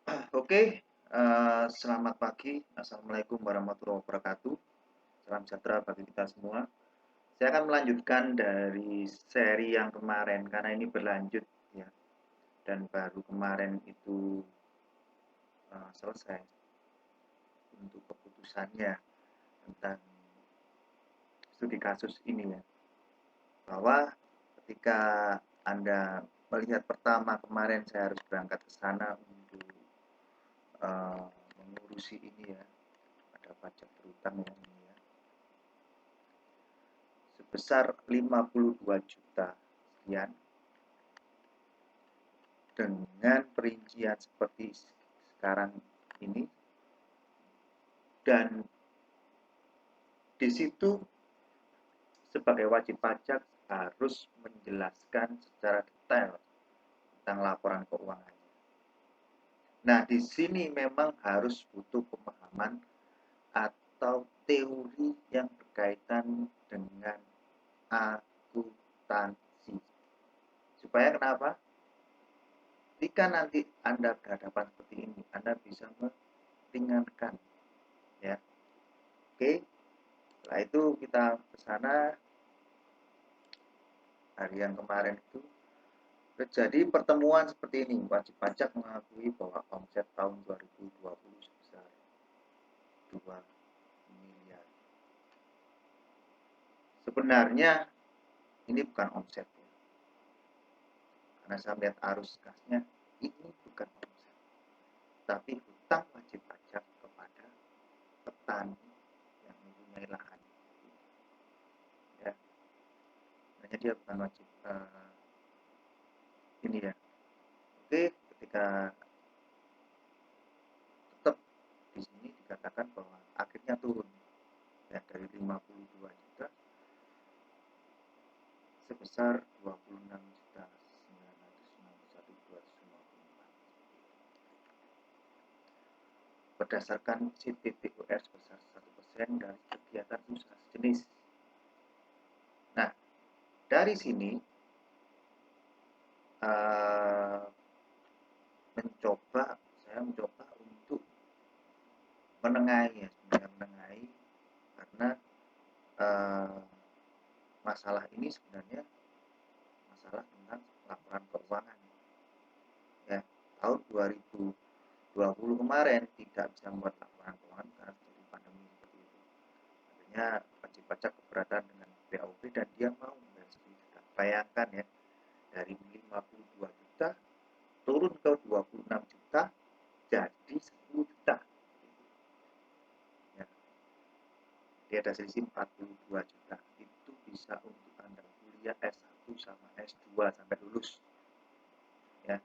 Oke, selamat pagi. Assalamualaikum warahmatullahi wabarakatuh. Salam sejahtera bagi kita semua. Saya akan melanjutkan dari seri yang kemarin karena ini berlanjut ya. Dan baru kemarin itu selesai untuk keputusannya tentang studi kasus ini ya. Bahwa ketika Anda melihat pertama kemarin saya harus berangkat ke sana untuk uh, mengurusi ini ya. Ada pajak berutang ya ini ya. Sebesar 52 juta sekian dengan perincian seperti sekarang ini, dan di situ sebagai wajib pajak harus menjelaskan secara detail tentang laporan keuangannya. Nah, di sini memang harus butuh pemahaman atau teori yang berkaitan dengan akuntansi. Supaya kenapa? Jika nanti Anda berhadapan seperti ini, Anda bisa meringankan ya. Oke, setelah itu kita ke sana. Hari yang kemarin itu terjadi pertemuan seperti ini. Wajib pajak mengakui bahwa omset tahun 2020 sebesar 2 miliar. Sebenarnya ini bukan omset ya. Karena saya melihat arus kasnya, ini bukan omset, tapi hutang wajib pajak kepada petani yang mempunyai lahan. Ya, sebenarnya dia bukan wajib ini ya. Oke, ketika tetap di sini dikatakan bahwa akhirnya turun ya dari 52 juta sebesar 26 juta 991.254 berdasarkan CPPUR sebesar 1% dari kegiatan usaha sejenis. Nah, dari sini saya mencoba untuk menengahi ya, sebenarnya menengahi karena masalah ini sebenarnya masalah tentang laporan keuangan ya. Tahun 2020 kemarin tidak bisa membuat laporan keuangan karena terjadi pandemi seperti itu. Artinya wajib pajak keberatan dengan BAUB dan dia mau membayar juta. Bayangkan ya, dari 52 juta turun ke 26 juta jadi 10 juta ya. Dia ada selisih 42 juta. Itu bisa untuk Anda kuliah S1 sama S2 sampai lulus ya.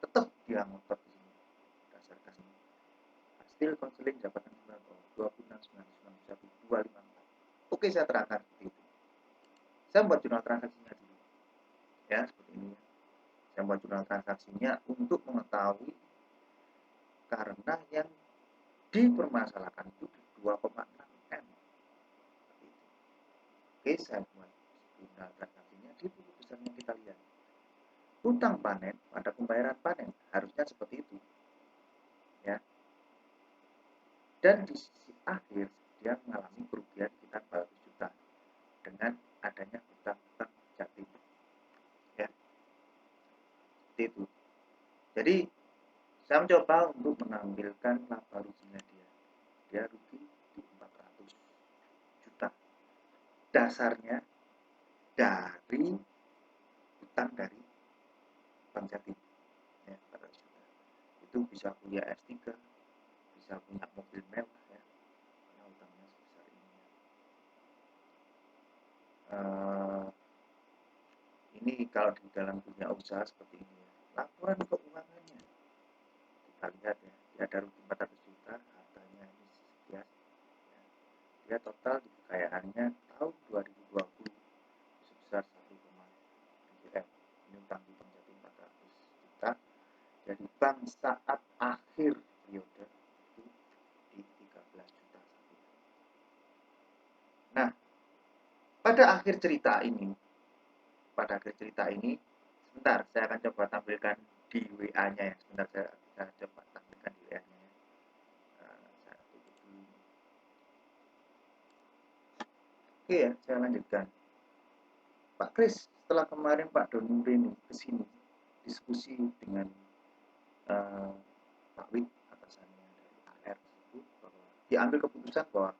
Tetap dia ngotot di sini berdasarkan hasil konseling jabatan sembako 26.991.254. Oke, saya terangkan seperti itu. Saya membuat jurnal transaksinya dulu ya, seperti ini. Saya membuat jurnal transaksinya untuk mengetahui karena yang dipermasalahkan itu 2,6 M. Oke, saya buat jurnal transaksinya di buku besarnya kita lihat. Hutang panen pada pembayaran panen harusnya seperti itu ya. Dan di sisi akhir dia mengalami kerugian sekitar 400 juta dengan adanya hutang-hutang jati ya, seperti itu. Jadi saya mencoba untuk menampilkan laba ruginya dia rugi di 400 juta dasarnya dari hutang dari bank Jatim ya, 400 juta. Itu bisa kuliah S3, bisa punya mobil mewah ya, karena hutangnya sebesar ini. Ini kalau di dalam dunia usaha seperti ini ya, laporan keuangannya kita lihat ya, dia ada rugi 400 juta, hartanya ini sekian ya. Dia total di kekayaannya tahun 2020 sebesar 1,7 M. Ini utang di bank Jatim 400 juta. Jadi bank saat akhir periode itu di 13 juta. Nah, pada akhir cerita ini sebentar saya akan coba tampilkan di WA-nya ya. Sebentar saya coba tampilkan di WA-nya ya. Saya tutup dulu. Oke ya, saya lanjutkan. Pak Kris, setelah kemarin Pak Doni ke sini diskusi dengan Pak Wid atasannya dari AR tersebut bahwa diambil keputusan bahwa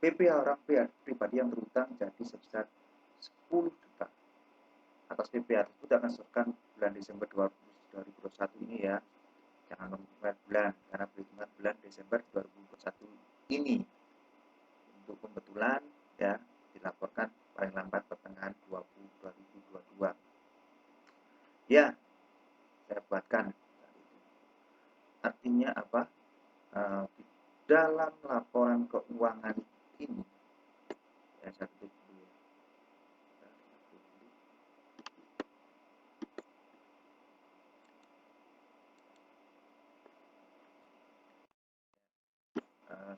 PP orang pribadi yang berhutang jadi sebesar 10 juta atas PPh tersebut akan diserahkan bulan Desember 2021 ini ya, jangan menunggu bulan karena perhitungan bulan Desember 2021 ini untuk pembetulan ya dilaporkan paling lambat pertengahan 2022 ya. Saya buatkan artinya apa, di dalam laporan keuangan ini ya, saya tutup dulu ya.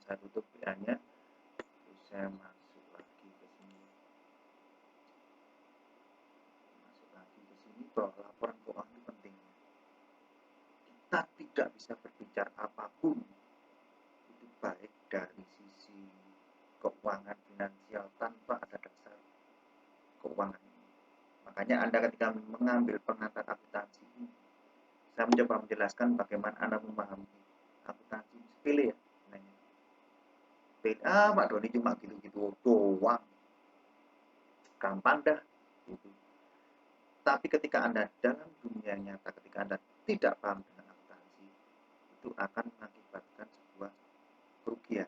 Saya tutup WA-nya, terus saya masuk lagi ke sini, bahwa laporan keuangan itu penting. Kita tidak bisa berbicara apapun itu baik dari sisi keuangan finansial tanpa ada dasar keuangan. Makanya Anda ketika mengambil pengantar akuntansi ini, saya mencoba menjelaskan bagaimana Anda memahami akuntansi. Sepele ya, Pak Doni cuma gitu-gitu doang, gampang dah gitu. Tapi ketika Anda dalam dunia nyata, ketika Anda tidak paham dengan akuntansi, itu akan mengakibatkan sebuah kerugian.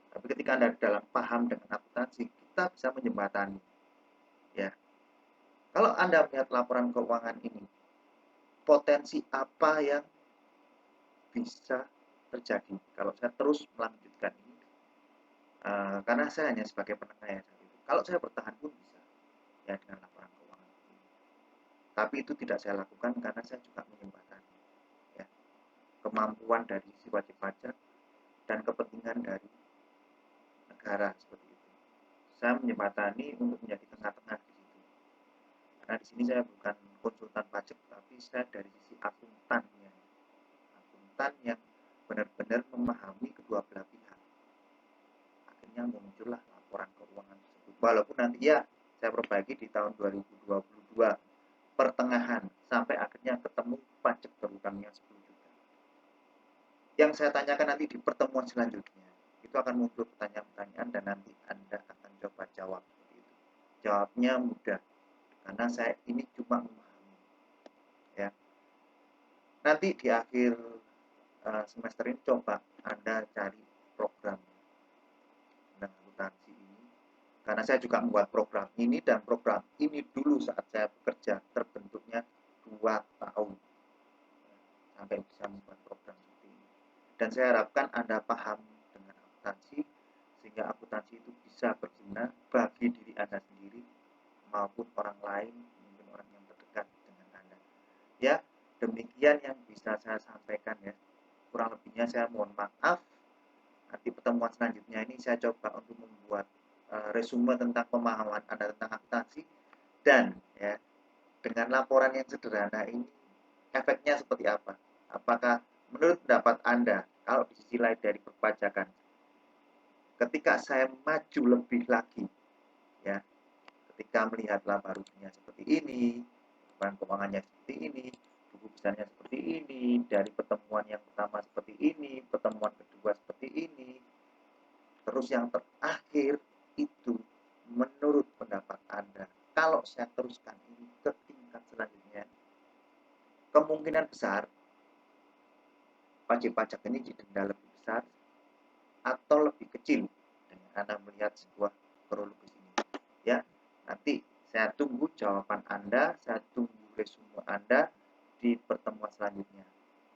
Tapi ketika Anda dalam paham dengan akuntansi, kita bisa menjembatani. Ya, kalau Anda melihat laporan keuangan ini, potensi apa yang bisa terjadi kalau saya terus melanjutkan ini? Karena saya hanya sebagai penengah ya. Kalau saya bertahan pun bisa ya dengan laporan keuangan ini. Tapi itu tidak saya lakukan karena saya juga menjembatani ya, kemampuan dari si wajib pajak dan kepentingan dari negara seperti itu. Saya menjembatani untuk menjadi tengah-tengah di situ. Karena di sini saya bukan konsultan pajak, tapi saya dari sisi akuntannya, akuntan yang benar-benar memahami kedua belah pihak. Akhirnya muncullah laporan keuangan tersebut. Walaupun nanti ya saya perbaiki di tahun 2022 pertengahan sampai akhirnya ketemu pajak berhutangnya 10 juta. Yang saya tanyakan nanti di pertemuan selanjutnya, itu akan muncul pertanyaan-pertanyaan dan nanti Anda akan coba jawab seperti itu. Jawabnya mudah karena saya ini cuma memahami ya. Nanti di akhir semester ini coba Anda cari program tentang akuntansi ini, karena saya juga membuat program ini, dan program ini dulu saat saya bekerja terbentuknya 2 tahun sampai bisa membuat program seperti ini. Dan saya harapkan Anda paham dengan akuntansi sehingga akuntansi itu bisa berguna bagi diri Anda sendiri maupun orang lain, mungkin orang yang terdekat dengan Anda. Ya, demikian yang bisa saya sampaikan ya. Kurang lebihnya saya mohon maaf. Nanti pertemuan selanjutnya ini saya coba untuk membuat resume tentang pemahaman Anda tentang akuntansi, dan ya dengan laporan yang sederhana ini efeknya seperti apa? Apakah menurut pendapat Anda, kalau di sisi lain dari perpajakan, ketika saya maju lebih lagi ya, ketika melihat laba ruginya seperti ini, laporan keuangannya seperti ini, buku besarnya seperti ini, dari pertemuan yang pertama seperti ini, pertemuan kedua seperti ini, terus yang terakhir itu menurut pendapat Anda, kalau saya teruskan ini ke tingkat selanjutnya, kemungkinan besar wajib pajak ini didenda lebih besar atau lebih kecil dengan Anda melihat sebuah kronologis ini. Ya, nanti saya tunggu jawaban Anda, saya tunggu resume Anda di pertemuan selanjutnya.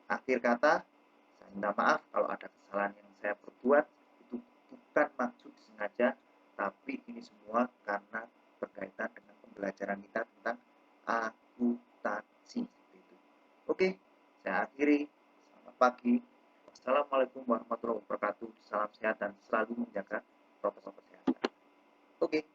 Akhir kata, saya minta maaf kalau ada kesalahan yang saya perbuat, itu bukan maksud sengaja, tapi ini semua karena berkaitan dengan pembelajaran kita tentang akuntansi. Oke, saya akhiri. Selamat pagi. Wassalamualaikum warahmatullahi wabarakatuh. Salam sehat dan selalu menjaga protokol kesehatan. Oke.